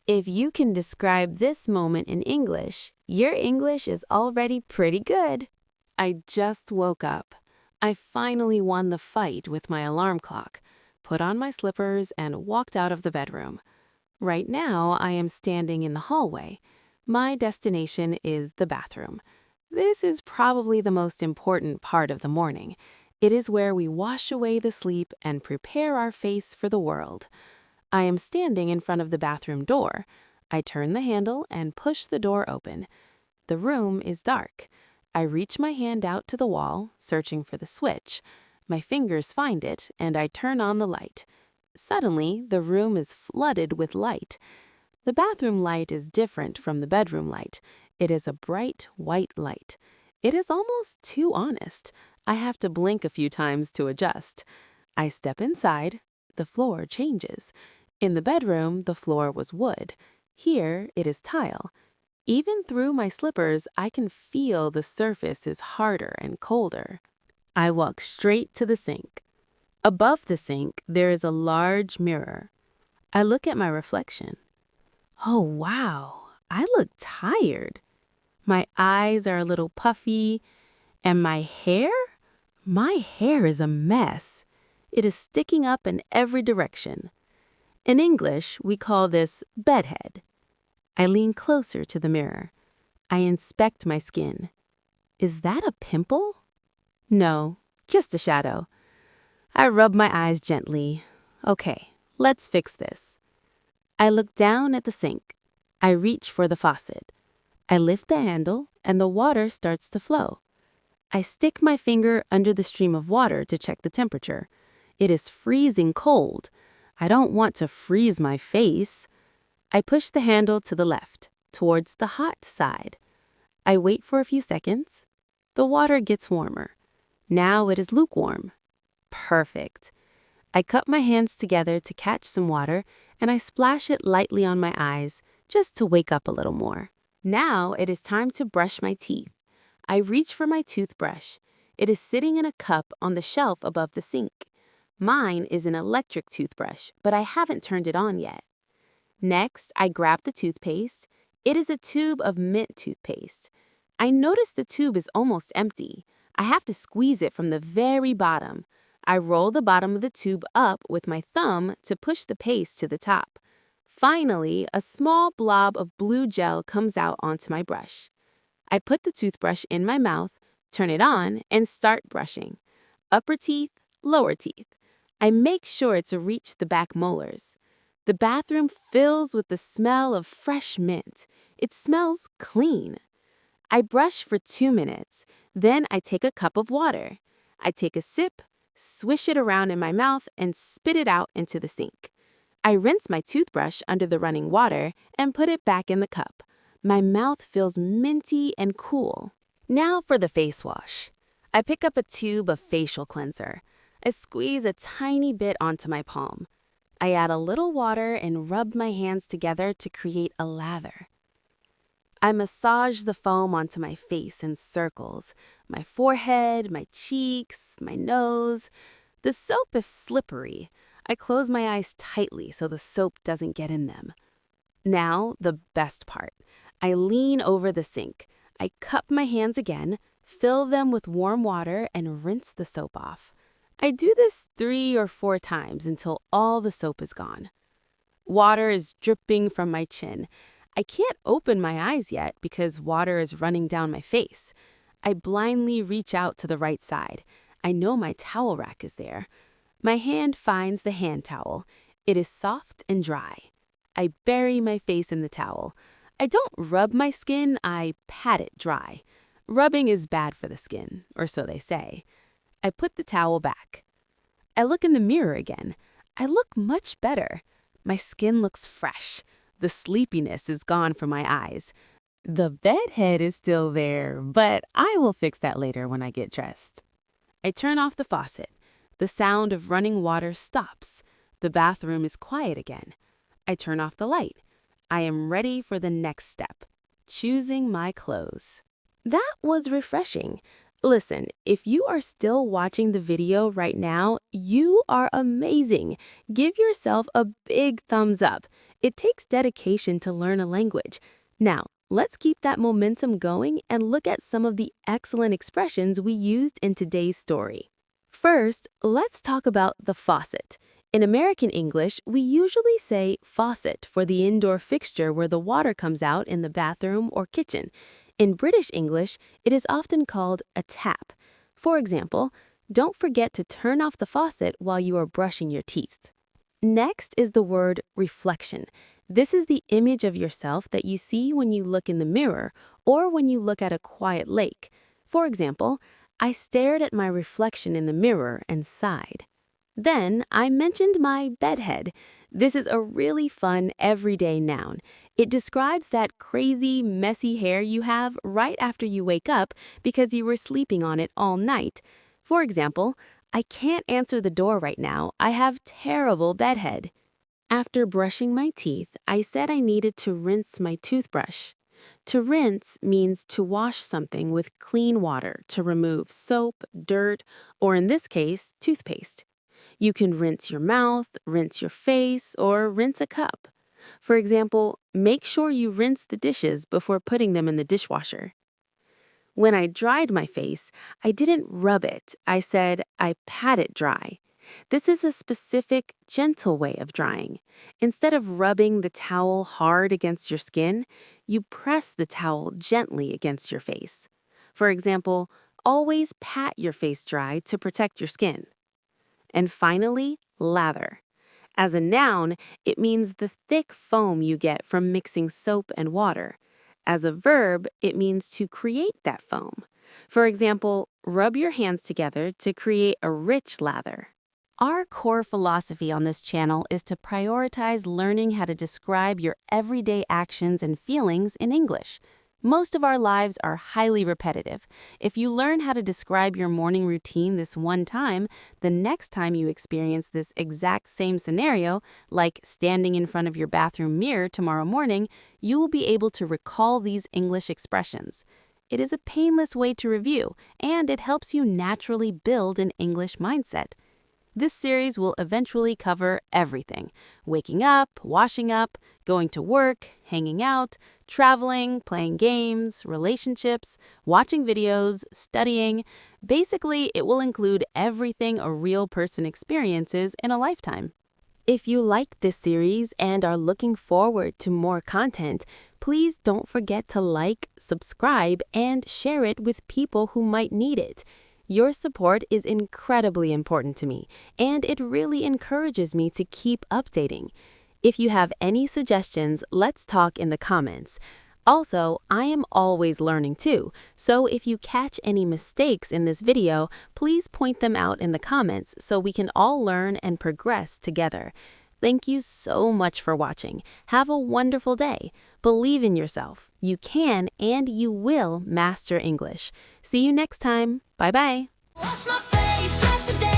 If you can describe this moment in English, your English is already pretty good. I just woke up. I finally won the fight with my alarm clock, put on my slippers, and walked out of the bedroom. Right now, I am standing in the hallway. My destination is the bathroom. This is probably the most important part of the morning. It is where we wash away the sleep and prepare our face for the world. I am standing in front of the bathroom door. I turn the handle and push the door open. The room is dark. I reach my hand out to the wall, searching for the switch. My fingers find it, and I turn on the light. Suddenly, the room is flooded with light. The bathroom light is different from the bedroom light. It is a bright white light. It is almost too honest. I have to blink a few times to adjust. I step inside. The floor changes. In the bedroom, the floor was wood. Here, it is tile. Even through my slippers, I can feel the surface is harder and colder. I walk straight to the sink. Above the sink, there is a large mirror. I look at my reflection. Oh, wow, I look tired. My eyes are a little puffy. And my hair? My hair is a mess. It is sticking up in every direction. In English, we call this bedhead. I lean closer to the mirror. I inspect my skin. Is that a pimple? No, just a shadow. I rub my eyes gently. Okay, let's fix this. I look down at the sink. I reach for the faucet. I lift the handle, and the water starts to flow. I stick my finger under the stream of water to check the temperature. It is freezing cold. I don't want to freeze my face. I push the handle to the left, towards the hot side. I wait for a few seconds. The water gets warmer. Now it is lukewarm. Perfect. I cup my hands together to catch some water, and I splash it lightly on my eyes, just to wake up a little more. Now it is time to brush my teeth. I reach for my toothbrush. It is sitting in a cup on the shelf above the sink. Mine is an electric toothbrush, but I haven't turned it on yet. Next, I grab the toothpaste. It is a tube of mint toothpaste. I notice the tube is almost empty. I have to squeeze it from the very bottom. I roll the bottom of the tube up with my thumb to push the paste to the top. Finally, a small blob of blue gel comes out onto my brush. I put the toothbrush in my mouth, turn it on, and start brushing. Upper teeth, lower teeth. I make sure to reach the back molars. The bathroom fills with the smell of fresh mint. It smells clean. I brush for 2 minutes. Then I take a cup of water. I take a sip, swish it around in my mouth, and spit it out into the sink. I rinse my toothbrush under the running water and put it back in the cup. My mouth feels minty and cool. Now for the face wash. I pick up a tube of facial cleanser. I squeeze a tiny bit onto my palm. I add a little water and rub my hands together to create a lather. I massage the foam onto my face in circles, my forehead, my cheeks, my nose. The soap is slippery. I close my eyes tightly so the soap doesn't get in them. Now, the best part. I lean over the sink. I cup my hands again, fill them with warm water, and rinse the soap off. I do this 3 or 4 times until all the soap is gone. Water is dripping from my chin. I can't open my eyes yet because water is running down my face. I blindly reach out to the right side. I know my towel rack is there. My hand finds the hand towel. It is soft and dry. I bury my face in the towel. I don't rub my skin, I pat it dry. Rubbing is bad for the skin, or so they say. I put the towel back. I look in the mirror again. I look much better. My skin looks fresh. The sleepiness is gone from my eyes. The bedhead is still there, but I will fix that later when I get dressed. I turn off the faucet. The sound of running water stops. The bathroom is quiet again. I turn off the light. I am ready for the next step, choosing my clothes. That was refreshing. Listen, if you are still watching the video right now, you are amazing. Give yourself a big thumbs up. It takes dedication to learn a language. Now, let's keep that momentum going and look at some of the excellent expressions we used in today's story. First, let's talk about the faucet. In American English, we usually say faucet for the indoor fixture where the water comes out in the bathroom or kitchen. In British English, it is often called a tap. For example, don't forget to turn off the faucet while you are brushing your teeth. Next is the word reflection. This is the image of yourself that you see when you look in the mirror or when you look at a quiet lake. For example, I stared at my reflection in the mirror and sighed. Then I mentioned my bedhead. This is a really fun everyday noun. It describes that crazy, messy hair you have right after you wake up because you were sleeping on it all night. For example, I can't answer the door right now. I have terrible bedhead. After brushing my teeth, I said I needed to rinse my toothbrush. To rinse means to wash something with clean water to remove soap, dirt, or in this case, toothpaste. You can rinse your mouth, rinse your face, or rinse a cup. For example, make sure you rinse the dishes before putting them in the dishwasher. When I dried my face, I didn't rub it. I said I pat it dry. This is a specific, gentle way of drying. Instead of rubbing the towel hard against your skin, you press the towel gently against your face. For example, always pat your face dry to protect your skin. And finally, lather. As a noun, it means the thick foam you get from mixing soap and water. As a verb, it means to create that foam. For example, rub your hands together to create a rich lather. Our core philosophy on this channel is to prioritize learning how to describe your everyday actions and feelings in English. Most of our lives are highly repetitive. If you learn how to describe your morning routine this one time, the next time you experience this exact same scenario, like standing in front of your bathroom mirror tomorrow morning, you will be able to recall these English expressions. It is a painless way to review, and it helps you naturally build an English mindset. This series will eventually cover everything: waking up, washing up, going to work, hanging out, traveling, playing games, relationships, watching videos, studying. Basically, it will include everything a real person experiences in a lifetime. If you like this series and are looking forward to more content, please don't forget to like, subscribe, and share it with people who might need it. Your support is incredibly important to me, and it really encourages me to keep updating. If you have any suggestions, let's talk in the comments. Also, I am always learning too, so if you catch any mistakes in this video, please point them out in the comments so we can all learn and progress together. Thank you so much for watching. Have a wonderful day. Believe in yourself. You can and you will master English. See you next time. Bye-bye. Wash my face,